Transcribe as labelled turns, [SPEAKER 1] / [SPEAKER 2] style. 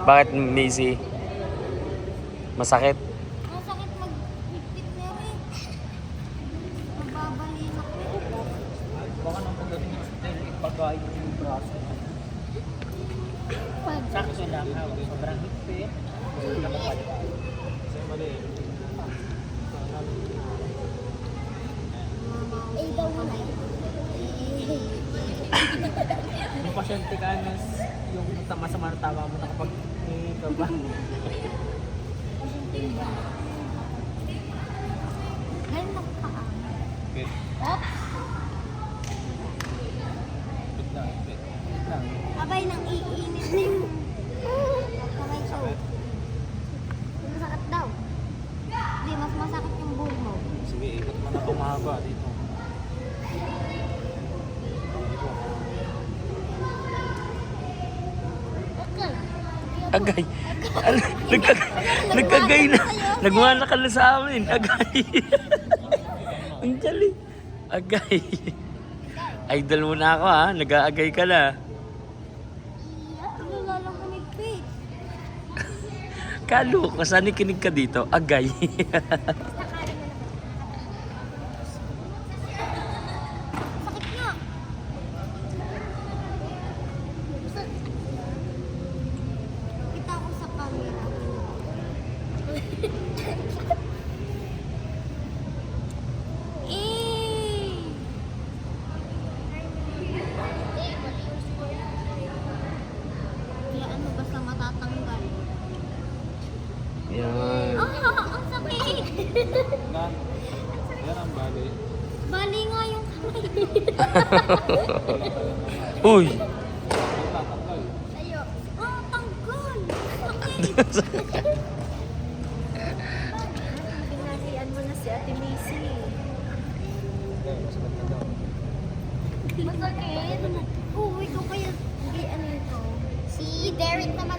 [SPEAKER 1] Bakit, Macy? Masakit?
[SPEAKER 2] Masakit mag-hipit na rin. Mababalin ako.
[SPEAKER 3] Baka nang pagdating ng hotel, ipagay yung braso. Sakto lang ha, sobrang higpit. Kasi mali.
[SPEAKER 2] Eh, daw mo na
[SPEAKER 3] Yung pasyente ka na yung masama na tama mo na kapag ka ba?
[SPEAKER 2] Ganun lang pa.
[SPEAKER 3] Wait,
[SPEAKER 2] Oops!
[SPEAKER 3] wait lang, wait lang.
[SPEAKER 2] Abay nang iinit na yung kamay ko. Masakit daw. Hindi, mas masakit yung buhok mo.
[SPEAKER 3] Sige, ikot mo na itong mahaba dito.
[SPEAKER 2] Okay.
[SPEAKER 1] Agay. Nagkagay na. Nagmana ka na sa amin. Agay. Ang galing. Agay. Idol mo na ako ha. Nag-aagay ka na.
[SPEAKER 2] Ano lalang kumigpit?
[SPEAKER 1] Kalo, saan ikinig ka dito? Agay.
[SPEAKER 2] Sakit nga. Kita ko sa camera. Eh! Kaya ano, basta matatanggal.
[SPEAKER 1] Yan.
[SPEAKER 2] Ang sakit!
[SPEAKER 3] Yan. Yan ang bagay.
[SPEAKER 2] Bali nga yung kamay.
[SPEAKER 1] Uy.
[SPEAKER 3] Tatanggal.
[SPEAKER 2] Sa'yo. Oh, tanggal! Sakit! Pinasian mo na si Ate Macy.
[SPEAKER 3] Masakit na daw.
[SPEAKER 2] Masakit? Oo, ikaw kaya hindi ano ito. Si Derek naman